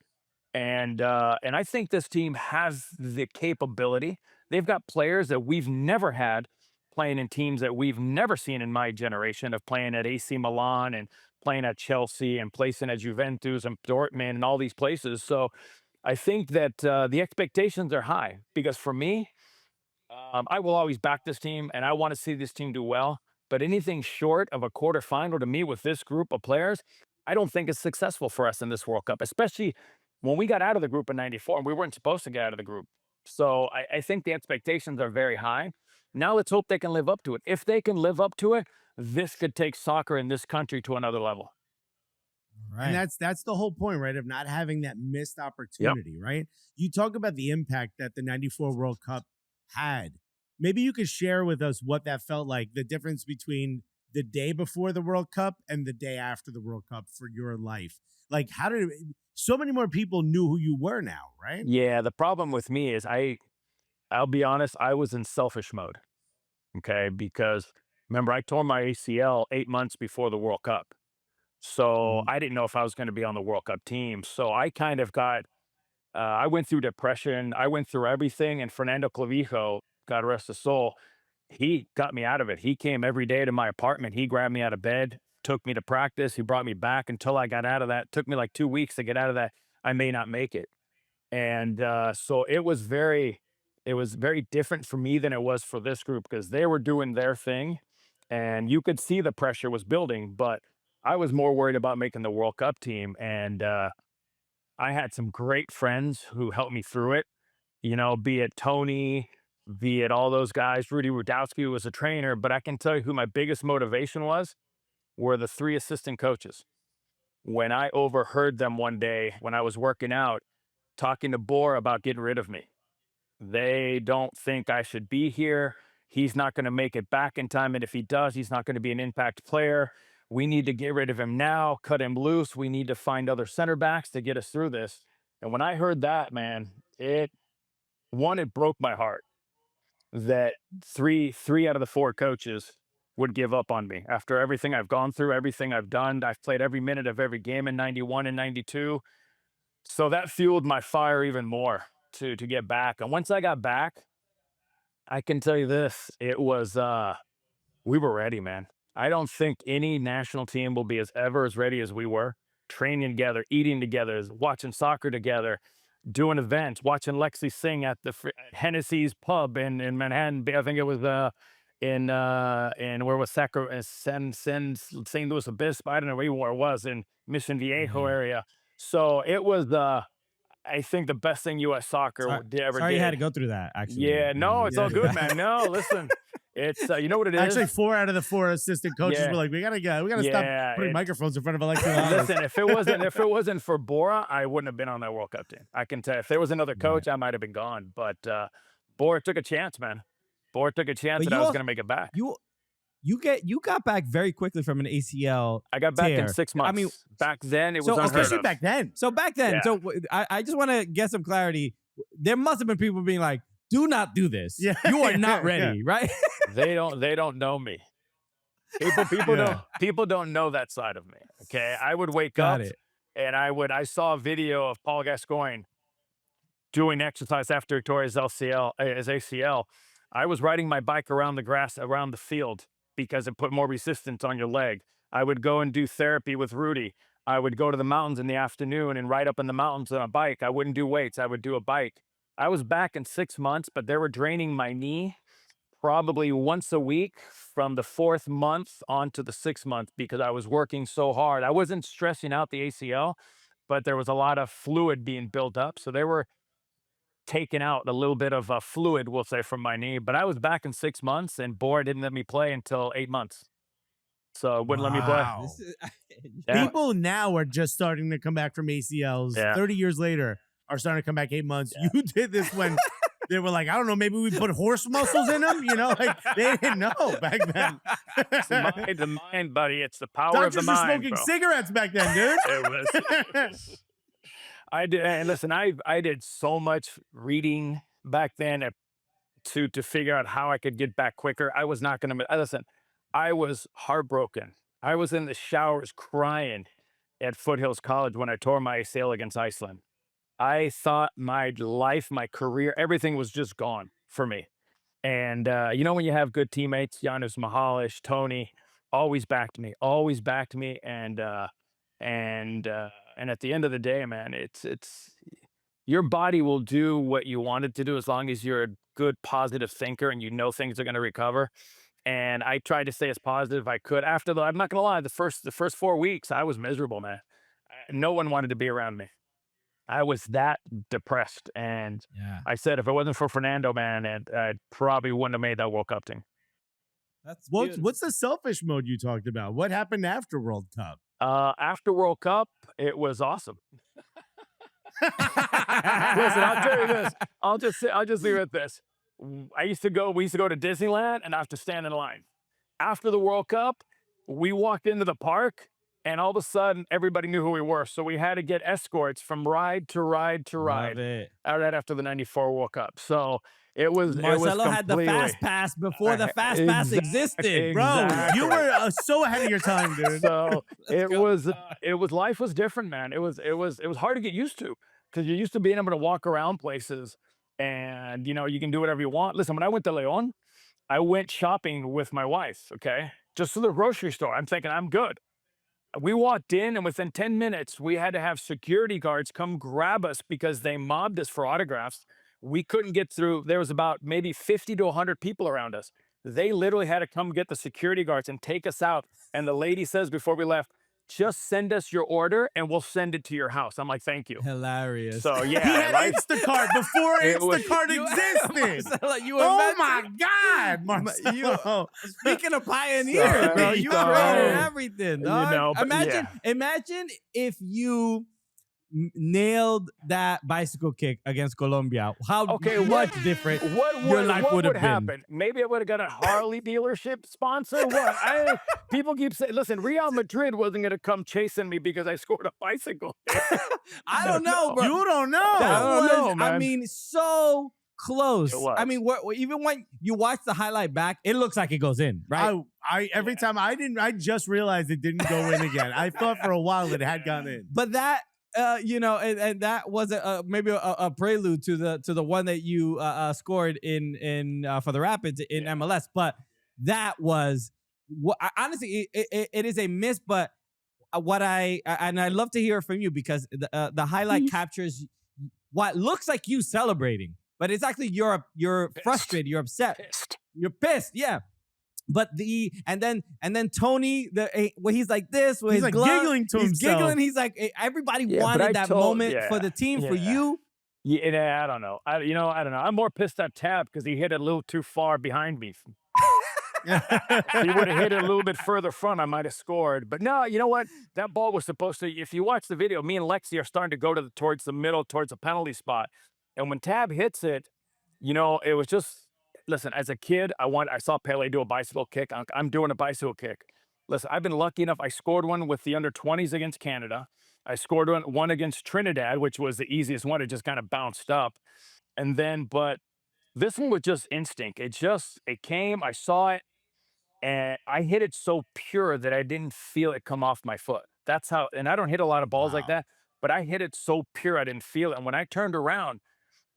And I think this team has the capability. They've got players that we've never had playing in teams that we've never seen in my generation of playing at AC Milan and playing at Chelsea and placing at Juventus and Dortmund and all these places. So I think that the expectations are high because for me, I will always back this team and I want to see this team do well. But anything short of a quarterfinal to me with this group of players, I don't think is successful for us in this World Cup, especially when we got out of the group in '94 and we weren't supposed to get out of the group. So I think the expectations are very high. Now let's hope they can live up to it. If they can live up to it, this could take soccer in this country to another level. And Right. that's the whole point, right? Of not having that missed Yep. opportunity, right? You talk about the impact that the 94 World Cup had. Maybe you could share with us what that felt like, the difference between the day before the World Cup and the day after the World Cup for your life. Like, how did so many more people knew who you were now, right? Yeah, the problem with me is I'll be honest, I was in selfish mode. Okay, because remember I tore my ACL 8 months before the World Cup. So Mhm. I didn't know if I was going to be on the World Cup team. So I kind of got I went through depression. I went through everything. And Fernando Clavijo, God rest his soul, he got me out of it. He came every day to my apartment. He grabbed me out of bed, took me to practice. He brought me back until I got out of that. It took me like 2 weeks to get out of that. I may not make it. And so it was very different for me than it was for this group because they were doing their thing and you could see the pressure was building, but I was more worried about making the World Cup team. And I had some great friends who helped me through it, be it Tony, be it all those guys, Rudy Rudowski, who was a trainer. But I can tell you who my biggest motivation was were the three assistant coaches. When I overheard them one day when I was working out, talking to Boer about getting rid of me. They don't think I should be here. He's not going to make it back in time. And if he does, he's not going to be an impact player. We need to get rid of him now, cut him loose. We need to find other center backs to get us through this. And when I heard that, man, it broke my heart that three out of the four coaches would give up on me after everything I've gone through, everything I've done. I've played every minute of every game in '91 and '92. So that fueled my fire even more to get back. And once I got back, I can tell you this, it was we were ready, man. I don't think any national team will be as ready as we were. Training together, eating together, watching soccer together, doing events, watching Lexi sing at the Hennessy's pub in Manhattan. I think it was in where was St. Louis Obispo. I don't know even where it was in Mission Viejo Yeah. area. So it was I think the best thing U.S. soccer Sorry, ever sorry you had to did. go through that. Actually, Yeah, no, it's Yeah. all good, man. No, listen, it's you know what it is. Actually, 4 out of the 4 assistant coaches Yeah, were like, we gotta go. We gotta stop yeah. putting microphones in front of Alexi Lalas. Listen, if it wasn't for Bora, I wouldn't have been on that World Cup team. I can tell you, if there was another Right. coach, I might have been gone. But Bora took a chance, man. Bora took a chance but that I you was all going to make it back. you you got back very quickly from an ACL. I got back in tear. 6 months. I mean, back then it so, was okay, unheard Especially of. back then. So back then, Yeah. so I just want to get some clarity. There must have been people being like, "Do not do this. Yeah. You are not Yeah. ready, right?" They don't know me. People don't know that side of me. Okay, I would wake Got up it. and I saw a video of Paul Gascoigne doing exercise after he tore his ACL. I was riding my bike around the grass around the field because it put more resistance on your leg. I would go and do therapy with Rudy. I would go to the mountains in the afternoon and ride up in the mountains on a bike. I wouldn't do weights. I would do a bike. I was back in 6 months, but they were draining my knee probably once a week from the 4th month on to the 6th month because I was working so hard. I wasn't stressing out the ACL, but there was a lot of fluid being built up. So they were taking out a little bit of fluid, we'll say, from my knee. But I was back in 6 months, and Bora didn't let me play until 8 months. So it wouldn't let me play. Wow. This is, Yeah. People now are just starting to come back from ACLs. Yeah. 30 years later, are starting to come back 8 months. You did this when they were like, I don't know, maybe we put horse muscles in them. You know, like they didn't know back then. It's the mind, buddy. It's the power of the Doctors were mind, smoking bro. cigarettes back then, dude. It was. I did, and listen, I did so much reading back then to figure out how I could get back quicker. I was not going to listen. I was heartbroken. I was in the showers crying at Foothills College when I tore my ACL against Iceland. I thought my life, my career, everything was just gone for me. And you know, when you have good teammates, Janusz Mahalish, Tony, always backed me, and at the end of the day, man, it's your body will do what you want it to do as long as you're a good positive thinker and you know things are going to recover. And I tried to stay as positive as I could. After I'm not gonna lie, the first 4 weeks I was miserable, man. No one wanted to be around me. I was that depressed, and yeah, I said if it wasn't for Fernando, man, and I probably wouldn't have made that World Cup team. that's What's the selfish mode you talked about? What happened after World Cup? After World Cup, it was awesome. Listen, I'll tell you this. I'll just leave it at this. We used to go to Disneyland and I have to stand in line. After the World Cup, we walked into the park and all of a sudden everybody knew who we were. So we had to get escorts from ride to ride to Love ride. it. Right after the '94 World Cup. So it was Marcelo had the completely- fast pass before the fast pass existed. Bro, Exactly. you were so ahead of your time, dude. So it go. was life was different, man. It was hard to get used to because you're used to being able to walk around places and you know you can do whatever you want. Listen, when I went to Leon, I went shopping with my wife, okay? Just to the grocery store. I'm thinking I'm good. We walked in and within 10 minutes, we had to have security guards come grab us because they mobbed us for autographs. We couldn't get through. There was about maybe 50 to 100 people around us. They literally had to come get the security guards and take us out. And the lady says before we left, just send us your order and we'll send it to your house. I'm like, thank you. Hilarious. So He yeah, had life- Instacart before It was- Instacart existed. Marcelo, you Oh invented- my God, Marcelo. Speaking of pioneers, Sorry, bro, you sorry. created everything. You Dog. know, but Imagine if you nailed that bicycle kick against Colombia. How Okay, much different What your would, life what would would have been. happen? Maybe I would have got a Harley dealership sponsor. What? People keep saying, listen, Real Madrid wasn't going to come chasing me because I scored a bicycle. I don't know, bro. You don't know. That I don't was, know, I man. mean, so close. It was. I mean, even when you watch the highlight back, it looks like it goes in, right? I every time I just realized it didn't go in again. I thought for a while it had gone in. But that, you know, and that was maybe a prelude to the one that you scored in for the Rapids in MLS. But that was honestly, it is a miss. But what I'd love to hear from you because the highlight captures what looks like you celebrating, but it's actually you're frustrated, you're upset, Pissed. you're pissed, yeah. But and then Tony, where he's like this, with He's his like glove, giggling to he's himself. giggling. He's like, everybody Yeah, but wanted I that told- moment yeah, for the team, for yeah. you. Yeah, I don't know. I don't know. I'm more pissed at Tab because he hit it a little too far behind me. If he would have hit it a little bit further front, I might have scored. But no, you know what? That ball was supposed to. If you watch the video, me and Lexi are starting to go towards the middle, towards the penalty spot. And when Tab hits it, you know, it was just listen, as a kid, I saw Pele do a bicycle kick. I'm doing a bicycle kick. Listen, I've been lucky enough. I scored one with the under 20s against Canada. I scored one against Trinidad, which was the easiest one. It just kind of bounced up. And then, but this one was just instinct. It came, I saw it, and I hit it so pure that I didn't feel it come off my foot. That's how, and I don't hit a lot of balls like Wow. that, but I hit it so pure I didn't feel it. And when I turned around,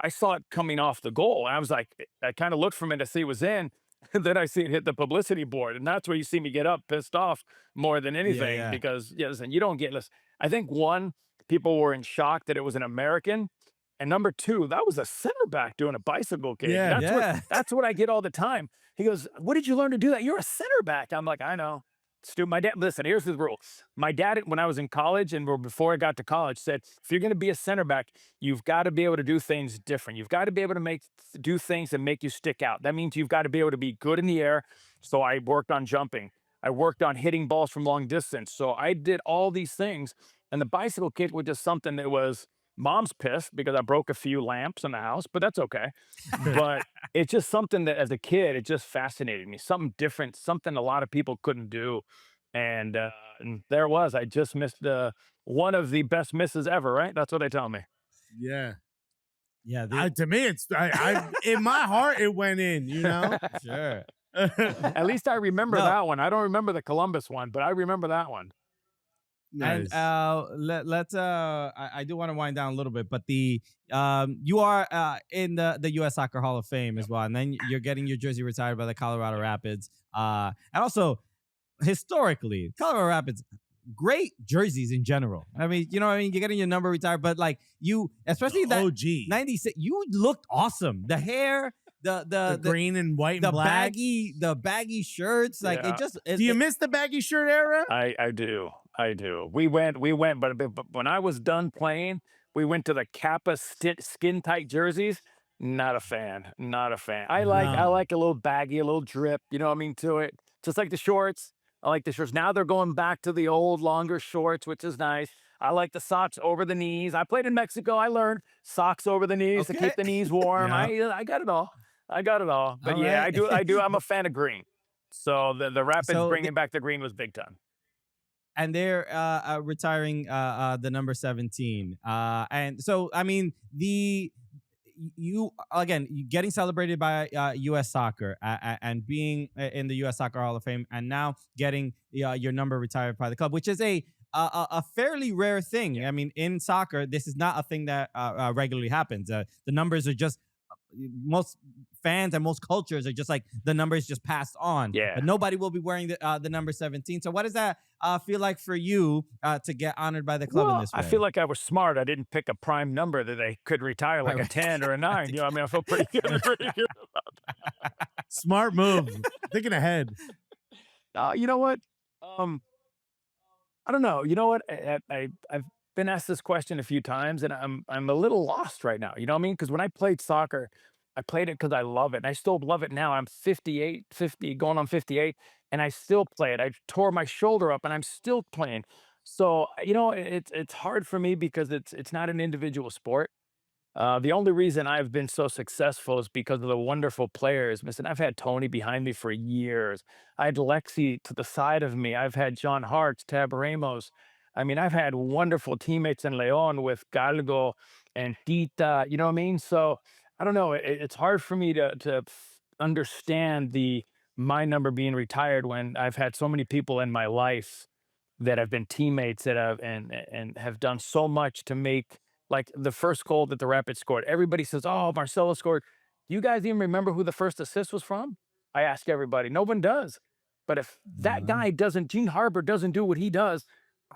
I saw it coming off the goal. And I was like, I kind of looked for me to see it was in. And then I see it hit the publicity board. And that's where you see me get up pissed off more than Yeah, anything yeah, because, yeah, listen, you don't get, listen, I think one, people were in shock that it was an American. And number two, that was a center back doing a bicycle kick. Yeah. yeah. That's what I get all the time. He goes, "What did you learn to do that? You're a center back." I'm like, "I know." Stu, my dad, listen, here's the rule. My dad, when I was in college and before I got to college, said, if you're going to be a center back, you've got to be able to do things different. You've got to be able to do things that make you stick out. That means you've got to be able to be good in the air. So I worked on jumping. I worked on hitting balls from long distance. So I did all these things. And the bicycle kick was just something that was, mom's pissed because I broke a few lamps in the house, but that's okay. But it's just something that as a kid, it just fascinated me. Something different, something a lot of people couldn't do. And there was, I just missed one of the best misses ever, right? That's what they tell me. Yeah. Yeah, To me, it's in my heart, it went in. sure. At least I remember No. that one. I don't remember the Columbus one, but I remember that one. And Nice. let's I do want to wind down a little bit, but you are in the U.S. Soccer Hall of Fame as well, and then you're getting your jersey retired by the Colorado Rapids, and also historically, Colorado Rapids, great jerseys in general. I mean, you know what I mean? You're getting your number retired, but like you, especially that OG. 96, you looked awesome. The hair, The green and white the and black. the baggy shirts, like Yeah. it just. Do you miss the baggy shirt era? I do. I do. We went, but when I was done playing, we went to the Kappa skin tight jerseys. Not a fan. Not a fan. I No. like a little baggy, a little drip, you know what I mean, to it. Just like the shorts. I like the shorts. Now they're going back to the old longer shorts, which is nice. I like the socks over the knees. I played in Mexico. I learned socks over the knees to Okay. keep the knees warm. Yeah. I got it all. I got it all. But All yeah, right. I do. I'm a fan of green. So the Rapids So bringing back the green was big time. and they're retiring the number 17. And so, I mean, you again, you getting celebrated by U.S. Soccer and being in the U.S. Soccer Hall of Fame, and now getting your number retired by the club, which is a fairly rare thing. I mean, in soccer, this is not a thing that regularly happens. The numbers are just most fans and most cultures are just like the numbers just passed on. Yeah. But nobody will be wearing the number 17. So what does that feel like for you to get honored by the club in Well, this way? I feel like I was smart. I didn't pick a prime number that they could retire, like Right, a 10 or a 9. You know, what I mean, I feel pretty good. Pretty good. Smart move. Thinking ahead. You know what? I don't know. You know what? I've been asked this question a few times, and I'm a little lost right now. You know what I mean? Because when I played soccer, I played it because I love it, and I still love it now. I'm 58, 50, going on 58, and I still play it. I tore my shoulder up, and I'm still playing. So you know, it's hard for me because it's not an individual sport. The only reason I've been so successful is because of the wonderful players. Listen, I've had Tony behind me for years. I had Lexi to the side of me. I've had John Hart's, Tab Ramos. I mean, I've had wonderful teammates in Leon with Galgo and Tita. You know what I mean? So I don't know. It's hard for me to understand the my number being retired when I've had so many people in my life that have been teammates that have and have done so much to make like the first goal that the Rapids scored. Everybody says, "Oh, Marcelo scored." Do you guys even remember who the first assist was from? I ask everybody. No one does. But if that Uh, guy doesn't, Gene Harbor doesn't do what he does,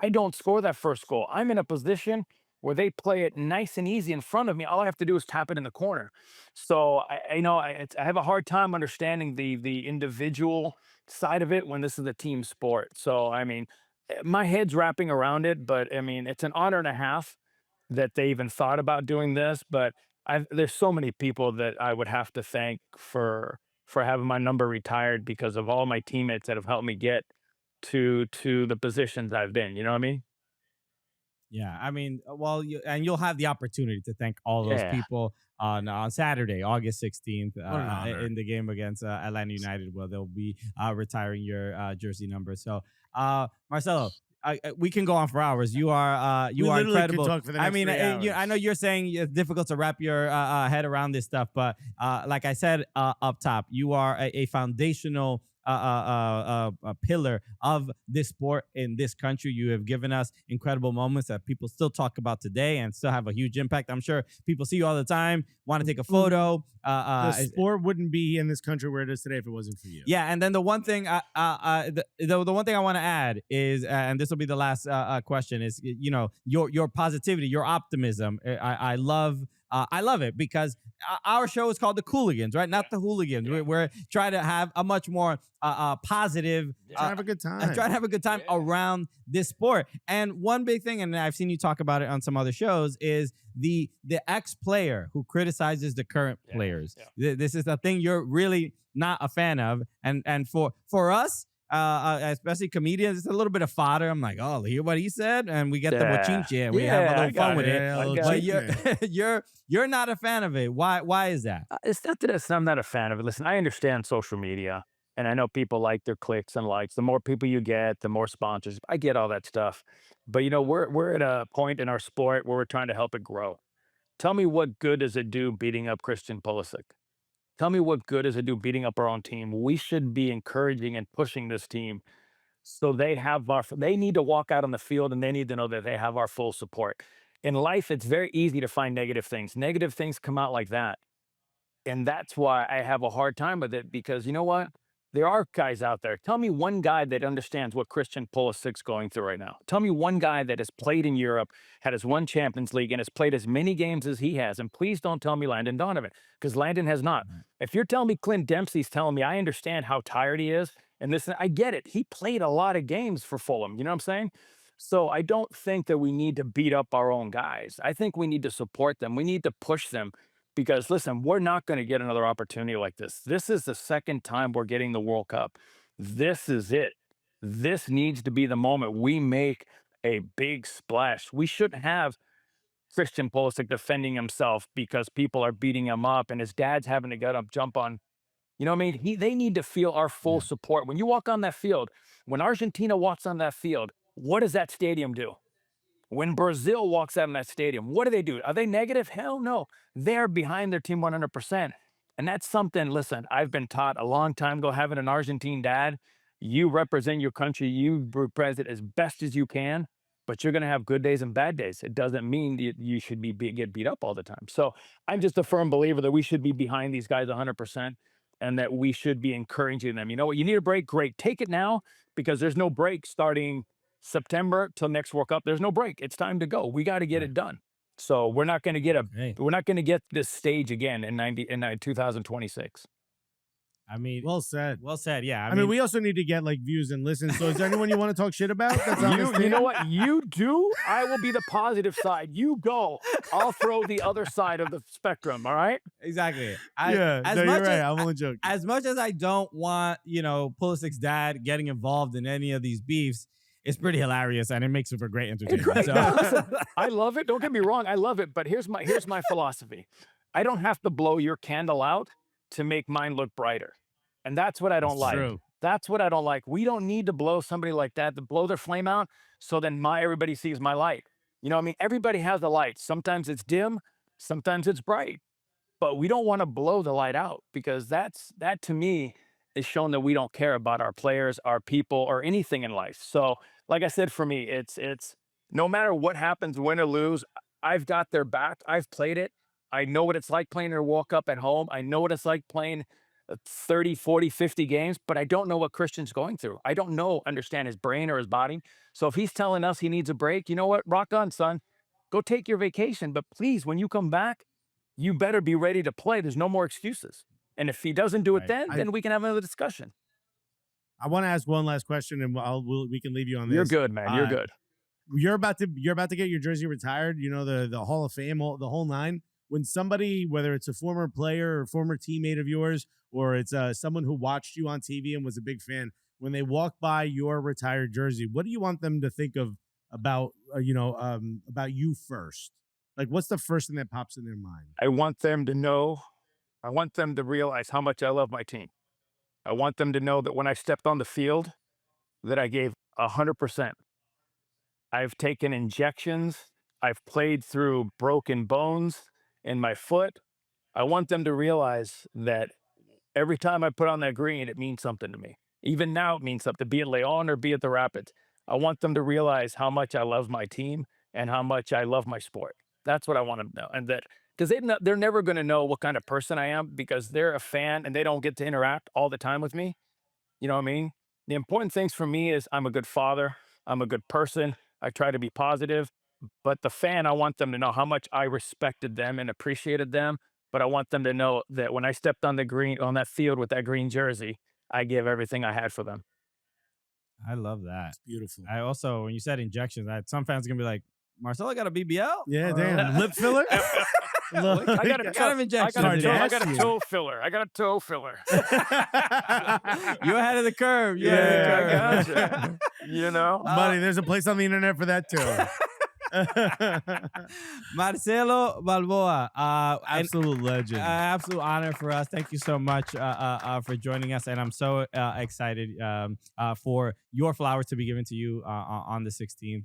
I don't score that first goal. I'm in a position where they play it nice and easy in front of me. All I have to do is tap it in the corner. So you know, I have a hard time understanding the individual side of it when this is a team sport. So I mean, my head's wrapping around it, but I mean, it's an honor and a half that they even thought about doing this. But there's so many people that I would have to thank for having my number retired because of all my teammates that have helped me get to the positions I've been. You know what I mean? Yeah, I mean, well, you'll have the opportunity to thank all those Yeah. people on Saturday, August 16th, What an honor. in the game against Atlanta United, where they'll be retiring your jersey number. So, Marcelo, we can go on for hours. You are We literally could incredible. talk for the I next mean, 3 hours. I know you're saying it's difficult to wrap your head around this stuff, but like I said up top, you are a foundational a pillar of this sport in this country. You have given us incredible moments that people still talk about today and still have a huge impact. I'm sure people see you all the time, want to take a photo. The sport wouldn't be in this country where it is today if it wasn't for you. Yeah, and then the one thing, the one thing I want to add is, and this will be the last question, is your positivity, your optimism. I love it because our show is called the Cooligans, right? Not the Hooligans. Yeah. We're trying to have a much more positive. Try to have a good time. Try to have a good time around this sport. And one big thing, and I've seen you talk about it on some other shows, is the ex-player who criticizes the current players. Yeah. This is the thing you're really not a fan of, and for us, especially comedians, it's a little bit of fodder. I'm like, oh, hear what he said, and we get the bochinche, and we have a little fun with it. But you're not a fan of it. Why is that? It's not that I'm not a fan of it. Listen, I understand social media, and I know people like their clicks and likes. The more people you get, the more sponsors. I get all that stuff, but we're at a point in our sport where we're trying to help it grow. Tell me what good does it do beating up Christian Pulisic? Tell me what good does it do beating up our own team? We should be encouraging and pushing this team so they need to walk out on the field and they need to know that they have our full support. In life, it's very easy to find negative things. Negative things come out like that. And that's why I have a hard time with it because you know what? There are guys out there. Tell me one guy that understands what Christian Pulisic's going through right now. Tell me one guy that has played in Europe, had his one Champions League, and has played as many games as he has. And please don't tell me Landon Donovan, because Landon has not. If you're telling me Clint Dempsey's telling me, I understand how tired he is, and this, I get it. He played a lot of games for Fulham. You know what I'm saying? So I don't think that we need to beat up our own guys. I think we need to support them. We need to push them because listen, we're not going to get another opportunity like this. This is the second time we're getting the World Cup. This is it. This needs to be the moment we make a big splash. We shouldn't have Christian Pulisic defending himself because people are beating him up and his dad's having to get up, jump on. You know what I mean? They need to feel our full support. When you walk on that field, when Argentina walks on that field, what does that stadium do? When Brazil walks out in that stadium, what do? Are they negative? Hell no. They're behind their team 100%. And that's something, listen, I've been taught a long time ago, having an Argentine dad, you represent your country, you represent it as best as you can, but you're going to have good days and bad days. It doesn't mean you should get beat up all the time. So I'm just a firm believer that we should be behind these guys 100% and that we should be encouraging them. You know what? You need a break? Great. Take it now because there's no break starting September till next World Cup. There's no break. It's time to go. We got to get it done. So we're not going to get this stage again in 2026. I mean, well said. Well said. Yeah. I mean, we also need to get like views and listens. So is there anyone you want to talk shit about? That's on this you team? know what? You do. I will be the positive side. You go. I'll throw the other side of the spectrum. All right. Exactly. You're right. I'm only joking. As much as I don't want, Pulisic's dad getting involved in any of these beefs, it's pretty hilarious and it makes it for great entertainment. So. I love it. Don't get me wrong. I love it. But here's my philosophy. I don't have to blow your candle out to make mine look brighter. And that's what I don't like. True. That's what I don't like. We don't need to blow somebody like that to blow their flame out so then everybody sees my light. You know what I mean? Everybody has a light. Sometimes it's dim, sometimes it's bright. But we don't want to blow the light out because that to me is showing that we don't care about our players, our people, or anything in life. So, like I said, for me, it's no matter what happens, win or lose, I've got their back. I've played it. I know what it's like playing their walk up at home. I know what it's like playing 30, 40, 50 games, but I don't know what Christian's going through. I don't understand his brain or his body. So if he's telling us he needs a break, you know what? Rock on, son. Go take your vacation. But please, when you come back, you better be ready to play. There's no more excuses. And if he doesn't do it then we can have another discussion. I want to ask one last question, and we can leave you on this. You're good, man. You're good. You're about to get your jersey retired. You know, the Hall of Fame, the whole nine. When somebody, whether it's a former player or former teammate of yours, or it's someone who watched you on TV and was a big fan, when they walk by your retired jersey, what do you want them to think of about about you first? Like, what's the first thing that pops in their mind? I want them to know, I want them to realize how much I love my team. I want them to know that when I stepped on the field, that I gave 100%. I've taken injections. I've played through broken bones in my foot. I want them to realize that every time I put on that green, it means something to me. Even now, it means something, be it Leon or be it the Rapids. I want them to realize how much I love my team and how much I love my sport. That's what I want them to know. And that, because they're never going to know what kind of person I am because they're a fan and they don't get to interact all the time with me. You know what I mean? The important things for me is I'm a good father. I'm a good person. I try to be positive. But the fan, I want them to know how much I respected them and appreciated them. But I want them to know that when I stepped on the green on that field with that green jersey, I gave everything I had for them. I love that. It's beautiful. I also, when you said injections, some fans are gonna be like, Marcelo got a BBL? Yeah, damn. Lip filler? I got a kind of injection. I got Hard to a ask toe filler. I got a toe filler. You're ahead of the curve. You're ahead of the curve. Gotcha. You know, Buddy, there's a place on the internet for that too. Marcelo Balboa, Absolute legend. absolute honor for us. Thank you so much for joining us, and I'm so excited for your flowers to be given to you on the 16th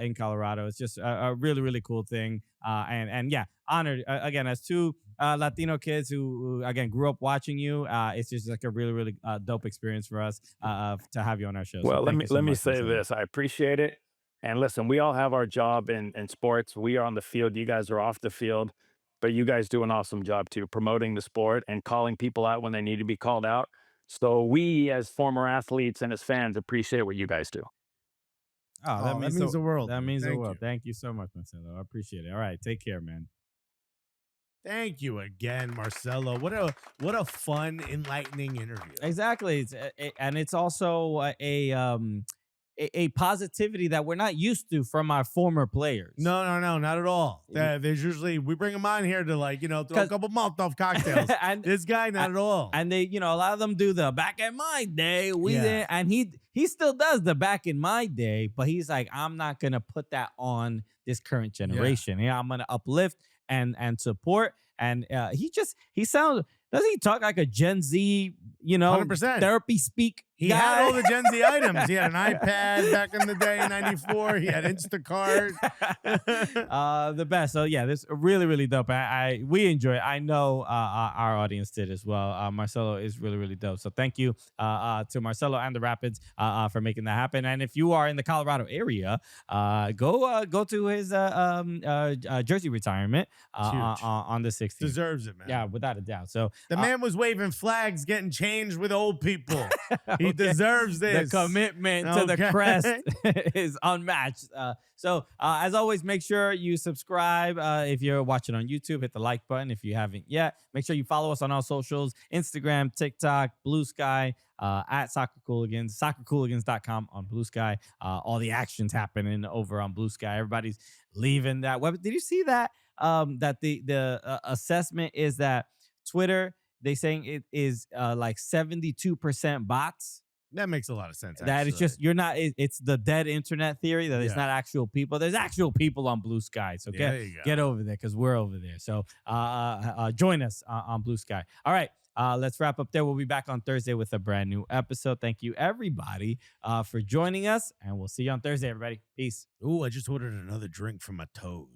in Colorado. It's just a really, really cool thing, and yeah, honored again as two Latino kids who again grew up watching you. It's just like a really, really dope experience for us to have you on our show. well, So let thank me you so let me much, say Marcelo. this. I appreciate it. And listen, we all have our job in sports. We are on the field. You guys are off the field, but you guys do an awesome job too, promoting the sport and calling people out when they need to be called out. So we, as former athletes and as fans, appreciate what you guys do. Oh, That means the world. That dude. means the Thank world. you. Thank you so much, Marcelo. I appreciate it. All right, take care, man. Thank you again, Marcelo. What a fun, enlightening interview. Exactly, and it's also a positivity that we're not used to from our former players. No, not at all. There's usually we bring them on here to throw a couple Molotov cocktails. and This guy, not at all. and they, a lot of them do the back in my day. We Yeah. didn't, and he still does the back in my day, but he's like, I'm not gonna put that on this current generation. Yeah, I'm gonna uplift and support. And he sounds. Doesn't he talk like a Gen Z, 100%. therapy speak? He guy? had all the Gen Z items. He had an iPad back in the day in '94. He had Instacart. The best. So yeah, this really, really dope. We enjoy it. I know our audience did as well. Marcelo is really, really dope. So thank you to Marcelo and the Rapids for making that happen. And if you are in the Colorado area, go to his jersey retirement on the 16th. Deserves it, man. Yeah, without a doubt. So The man was waving flags, getting changed with old people. He deserves this. the commitment to the Okay. crest is unmatched. So as always, make sure you subscribe. If you're watching on YouTube, hit the like button. If you haven't yet, make sure you follow us on all socials: Instagram, TikTok, Blue Sky, at Soccer Cooligans, soccercooligans.com on Blue Sky. All the action's happening over on Blue Sky. Everybody's leaving that web. Did you see that? That the assessment is that Twitter, they saying it is like 72% bots. That makes a lot of sense. That it's just it's the dead internet theory that it's not actual people. There's actual people on Blue Sky. So get over there because we're over there. So join us on Blue Sky. All right. Let's wrap up there. We'll be back on Thursday with a brand new episode. Thank you, everybody, for joining us. And we'll see you on Thursday, everybody. Peace. Ooh, I just ordered another drink for my toes.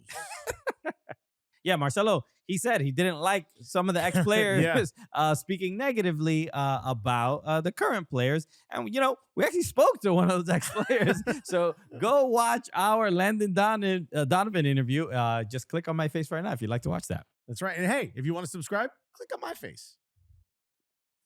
Yeah, Marcelo, he said he didn't like some of the ex-players speaking negatively about the current players. And, we actually spoke to one of those ex-players. So go watch our Landon Donovan interview. Just click on my face right now if you'd like to watch that. That's right. And hey, if you want to subscribe, click on my face.